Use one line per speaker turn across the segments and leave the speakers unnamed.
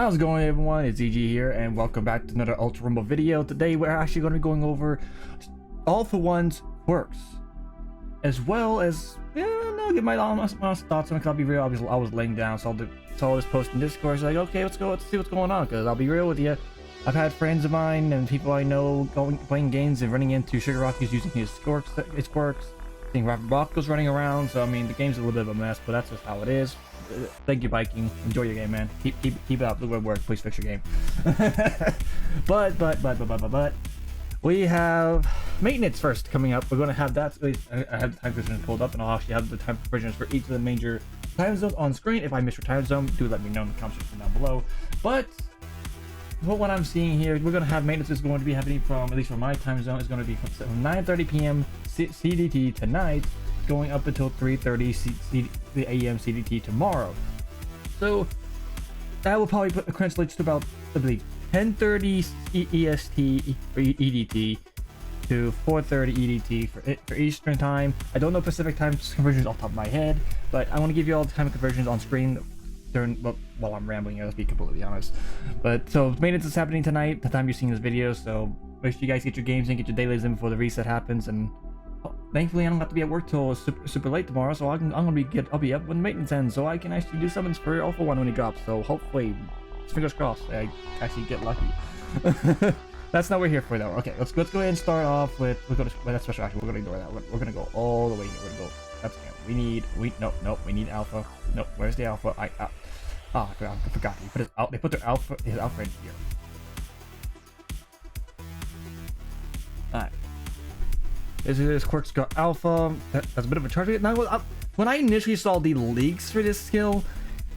How's it going, everyone? It's EG here, and welcome back to another Ultra Rumble video. Today we're actually going to be going over All For One's quirks, as well as get my honest thoughts on it. Cause I'll be real, I was laying down, so I saw this post in Discord. So like, okay, let's see what's going on. Cause I'll be real with you, I've had friends of mine and people I know playing games and running into Sugar Rockies using his quirks, seeing Rapid Rocco's running around. So I mean, the game's a little bit of a mess, but that's just how it is. Thank you, Viking. Enjoy your game, man. Keep up the good work. Please fix your game. but we have maintenance first coming up. We're gonna have that. I have the time provisions pulled up, and I'll actually have the time provisions for each of the major time zones on screen. If I miss your time zone, do let me know in the comment section down below. But what I'm seeing here, we're gonna have maintenance is going to be happening from, at least from my time zone, is going to be from 9:30 p.m. CDT tonight, going up until 3:30 a.m. CDT tomorrow. So that will probably translate to about, I believe, 10:30 EST or EDT to 4:30 EDT for Eastern time. I don't know Pacific time conversions off the top of my head, but I want to give you all the time conversions on screen during while I'm rambling here. Let's be completely honest. But so maintenance is happening tonight, the time you're seeing this video. So make sure you guys get your games in, get your dailies in before the reset happens, and thankfully, I don't have to be at work till super late tomorrow, so I'll be up when maintenance ends, so I can actually do summons for All For One when he drops. So hopefully, fingers crossed, I actually get lucky. That's not what we're here for, though. Okay, let's go ahead and start off with that special action. We're gonna ignore that. We're gonna go all the way here. We're gonna go. That's we need alpha. Nope. Where's the alpha? I forgot. They put his alpha in here. All right. This Quirk's got alpha. That's a bit of a charge. Now, when I initially saw the leaks for this skill,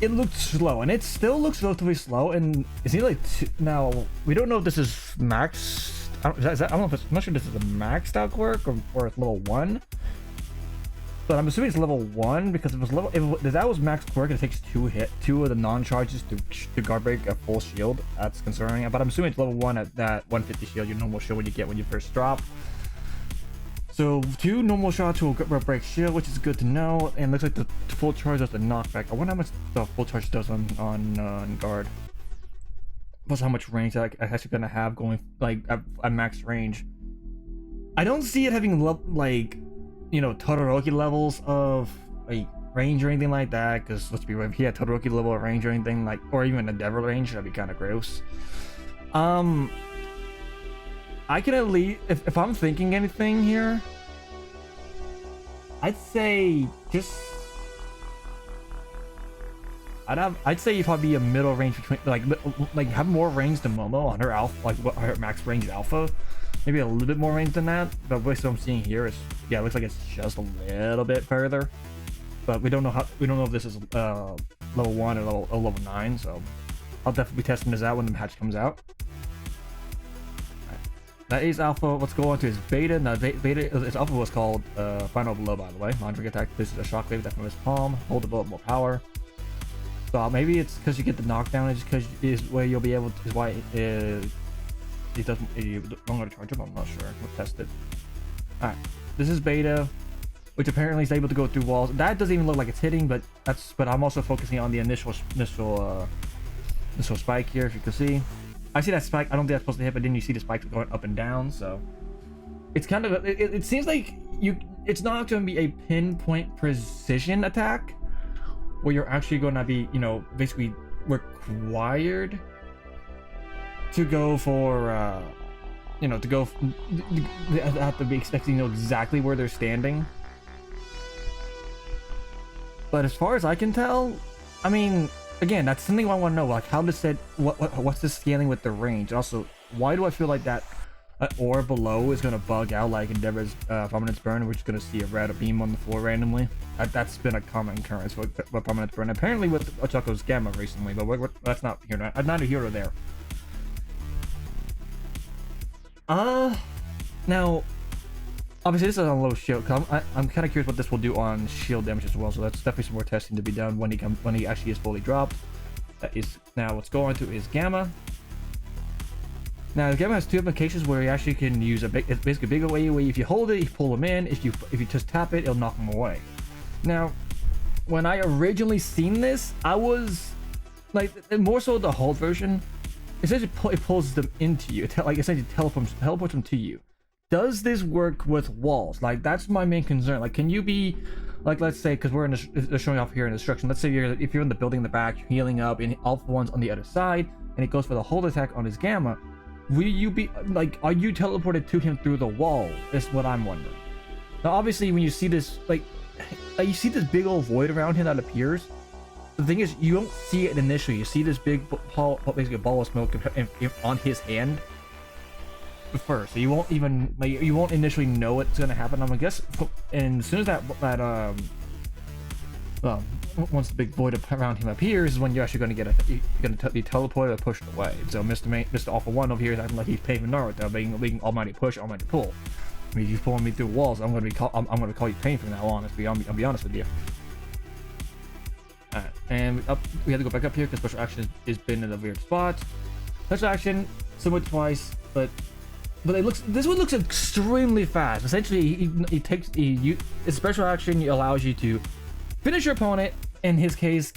it looked slow, and it still looks relatively slow. And it seems like now we don't know if this is max. I don't know if I'm not sure if this is a maxed out Quirk or it's level 1. But I'm assuming it's level 1 because if that was max Quirk, it takes two of the non-charges to guard break a full shield. That's concerning. But I'm assuming it's level 1 at that 150 shield, your normal shield you get when you first drop. So 2 normal shots will break shield, which is good to know, and looks like the full charge does the knockback. I wonder how much the full charge does on guard. Plus how much range I'm actually gonna have going like at max range. I don't see it having like, you know, Todoroki levels of like range or anything like that. Because let's be real, if he had Todoroki level of range or anything like, or even a Devil range, that'd be kind of gross. I can at least, if I'm thinking anything here, I'd say I'd say you'd probably be a middle range between like have more range than Momo on her alpha, like what her max range alpha, maybe a little bit more range than that. But what I'm seeing here is, yeah, it looks like it's just a little bit further. But we don't know if this is level 1 or level 9. So I'll definitely be testing this out when the patch comes out. That is alpha. Let's go on to his beta. Now, his alpha was called Final Blow, by the way. Laundry attack. This is a shockwave that from his palm. Hold the bullet, more power. So maybe it's because you get the knockdown. It's because is where you'll be able to. Is why it doesn't. You don't go to charge up. I'm not sure. We'll test it. All right. This is beta, which apparently is able to go through walls. That doesn't even look like it's hitting, but that's. But I'm also focusing on the initial spike here, if you can see. I see that spike. I don't think that's supposed to hit, but then you see the spikes going up and down. So it's kind of it seems like it's not going to be a pinpoint precision attack where you're actually going to be, you know, basically required to go for you know, they have to be expecting to know exactly where they're standing. But as far as I can tell, I mean, again, that's something I want to know. Like, how does it? What's the scaling with the range? Also, why do I feel like that ore below is gonna bug out like Endeavor's Prominence Burn, which is gonna see a red beam on the floor randomly? That's been a common occurrence with Prominence Burn. Apparently with Ochako's Gamma recently, but that's not here. Not a hero there. Now, obviously this is on low shield. I'm kind of curious what this will do on shield damage as well. So that's definitely some more testing to be done when he actually is fully dropped. That is now let's go on to his Gamma. Now, the Gamma has 2 applications where you actually can use it's basically a big away. If you hold it, you pull him in. If you just tap it, it'll knock him away. Now, when I originally seen this, I was like more so the hold version, essentially it pulls them into you. Like essentially teleports them to you. Does this work with walls? Like that's my main concern. Like, can you be, like, let's say, because they're showing off here in instruction. Let's say if you're in the building in the back, you're healing up, and Alpha 1's on the other side, and it goes for the hold attack on his Gamma. Will you be like, are you teleported to him through the wall? Is what I'm wondering. Now, obviously, when you see this, like you see this big old void around him that appears. The thing is, you don't see it initially. You see this big basically a ball of smoke on his hand first, so you won't even like you won't initially know what's gonna happen. I'm gonna guess, and as soon as once the big void around him appears, is when you're actually gonna be teleported or pushed away. So Mr. Alpha 1 over here is acting like he's paving Naruto, being almighty push, almighty pull. I mean, if you're pulling me through walls, I'm gonna call you Pain from now on. I'll be honest with you. Alright, and we have to go back up here because special action has been in a weird spot. Special action, similar to twice, but this one looks extremely fast. Essentially, his special action allows you to finish your opponent, in his case,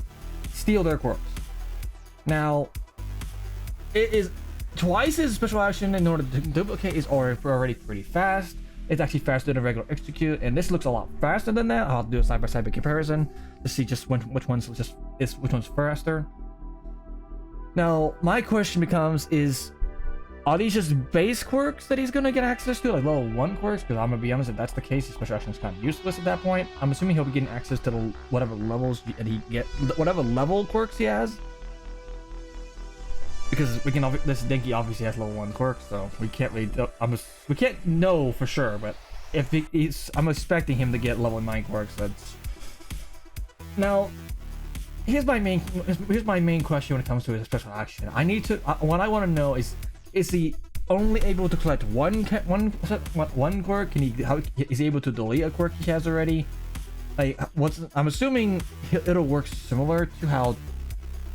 steal their quirks. Now, it is twice his special action in order to duplicate is already pretty fast. It's actually faster than a regular execute, and this looks a lot faster than that. I'll do a side-by-side comparison to see just which one's faster. Now, my question becomes are these just base quirks that he's gonna get access to, like level 1 quirks? Because I'm gonna be honest, if that's the case, his special action is kind of useless at that point. I'm assuming he'll be getting access to whatever levels whatever level quirks he has. Because this Denki obviously has level 1 quirks, so we can't really we can't know for sure. But if I'm expecting him to get level 9 quirks. That's now. Here's my main question when it comes to his special action. What I want to know is he only able to collect one quirk? Is he able to delete a quirk he has already? Like, I'm assuming it'll work similar to how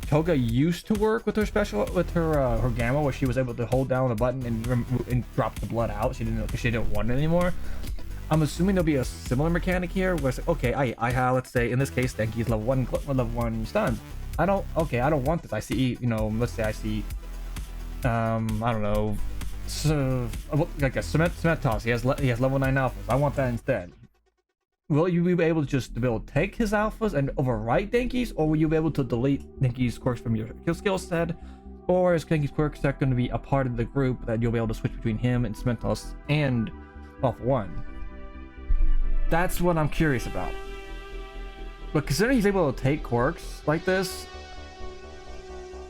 Toga used to work with her Gamma, where she was able to hold down the button and drop the blood out. She didn't want it anymore. I'm assuming there'll be a similar mechanic here, where it's like, okay, I have, let's say in this case, Denki's level 1 stuns. I don't want this. I see, let's say I see, I don't know, so like a cement toss. He has level 9 alphas. I want that instead. Will you be able to just take his alphas and overwrite Denki's, or will you be able to delete Denki's quirks from your skill set? Or is Denki's quirks that going to be a part of the group that you'll be able to switch between him and Cementos and Alpha 1? That's what I'm curious about. But considering he's able to take quirks like this,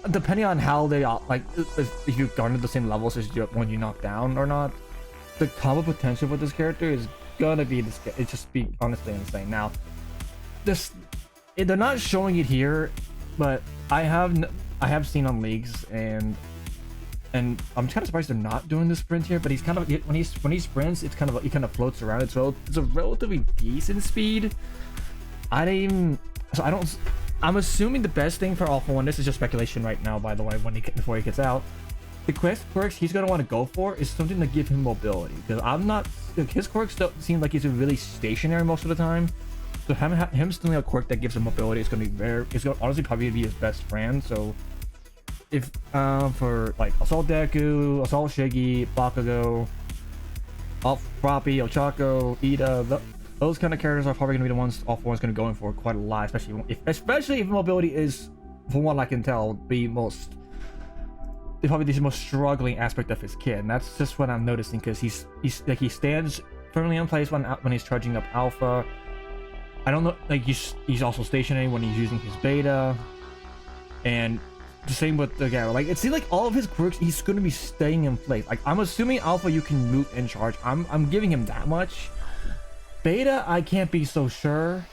depending on how they like, if you garner the same levels as when you knock down or not, the combo potential for this character is gonna be it's just be honestly insane. Now, they're not showing it here, but I have seen on leagues, and I'm kind of surprised they're not doing the sprint here. But he's kind of, when he sprints, he kind of floats around. It's a relatively decent speed. I'm assuming the best thing for Alpha 1, this is just speculation right now, by the way, before he gets out, the quirks he's going to want to go for is something to give him mobility, because his quirks don't seem like he's really stationary most of the time. So him stealing a quirk that gives him mobility is going to be it's going to honestly probably be his best friend. So if for like Assault Deku, Assault Shiggy, Bakugo, Froppy, Ochako, Ida, those kind of characters are probably going to be the ones Alpha 1 is going to go in for quite a lot, especially if mobility is, from what I can tell, probably the most struggling aspect of his kit. And that's just what I'm noticing, because he stands firmly in place when he's charging up Alpha. I don't know, like he's also stationary when he's using his Beta, and the same with the guy. Like, it seems like all of his quirks, he's going to be staying in place. Like, I'm assuming Alpha you can move and charge. I'm giving him that much. Beta, I can't be so sure.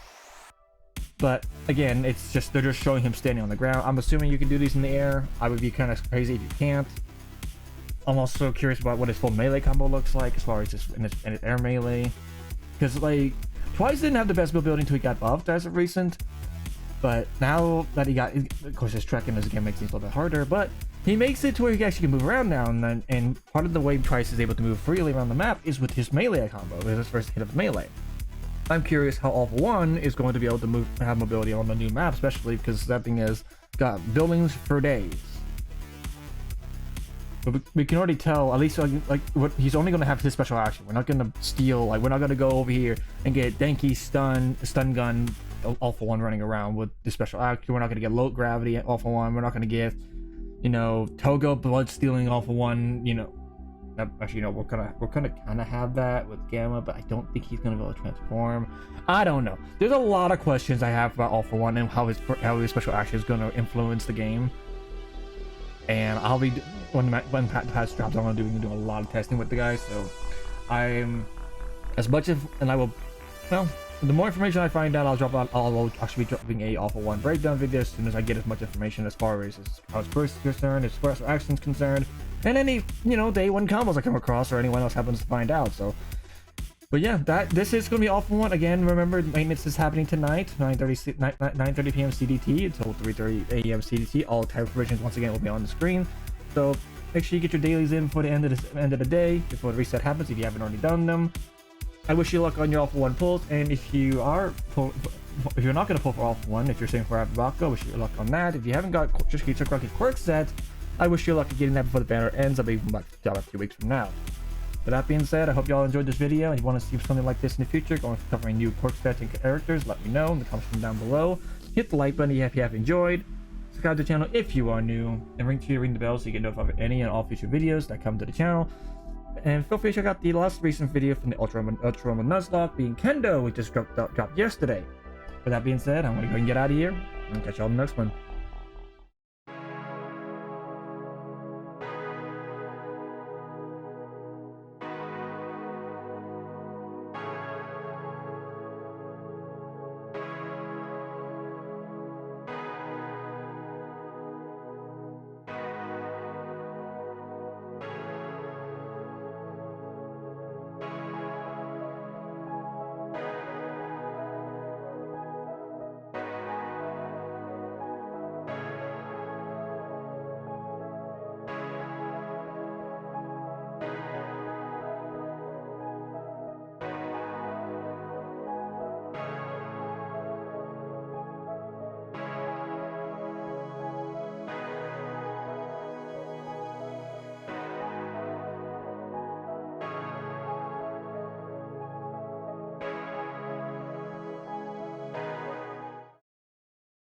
But again, they're just showing him standing on the ground. I'm assuming you can do these in the air. I would be kind of crazy if you can't. I'm also curious about what his full melee combo looks like, as far as his air melee. Because, like, Twice didn't have the best mobility until he got buffed as of recent. But now that he got, of course, his trek in this game makes things a little bit harder, but he makes it to where he actually can move around now and then. And part of the way Trice is able to move freely around the map is with his melee combo, with his first hit of melee. I'm curious how Alpha 1 is going to be able to have mobility on the new map, especially because that thing is, got buildings for days. But we can already tell, at least like what he's only gonna have his special action. We're not gonna steal, like we're not gonna go over here and get Denki stun gun Alpha 1 running around with the special action. We're not gonna get low gravity Alpha 1. We're not gonna get, you know, Togo blood stealing Alpha 1, you know. Actually, you know, we're gonna kind of have that with Gamma, but I don't think he's gonna be able to transform. I don't know. There's a lot of questions I have about Alpha 1 and how his special action is gonna influence the game. And I'll be when patch drops, I'm gonna do a lot of testing with the guys. So I'm as much as, and I will, well, the more information I find out, I'll actually be dropping a Alpha 1 breakdown video as soon as I get as much information as far as how his burst is concerned, his special actions concerned, and any, you know, day 1 combos I come across or anyone else happens to find out. So, but yeah, this is gonna be Alpha 1 again. Remember, maintenance is happening tonight, 9:30 p.m. CDT until 3:30 a.m. CDT. All type provisions once again will be on the screen. So make sure you get your dailies in for the end of the day before the reset happens if you haven't already done them. I wish you luck on your Alpha 1 pulls, and if you're not going to pull for Alpha 1, if you're saying for Abaco, wish you luck on that. If you haven't got Rocket Quirk set, I wish you luck at getting that before the banner ends. I'll be back to about 2 weeks from now. With that being said, I hope you all enjoyed this video, and if you want to see something like this in the future, going for covering new Quirk sets and characters, let me know in the comments down below. Hit the like button if you have enjoyed. Subscribe to the channel if you are new, and ring the bell so you get notified of any and all future videos that come to the channel. And feel free to check out the last recent video from the Ultra Roman Nuzlocke being Kendo, which just dropped yesterday. With that being said, I'm going to go and get out of here, and catch y'all in the next one.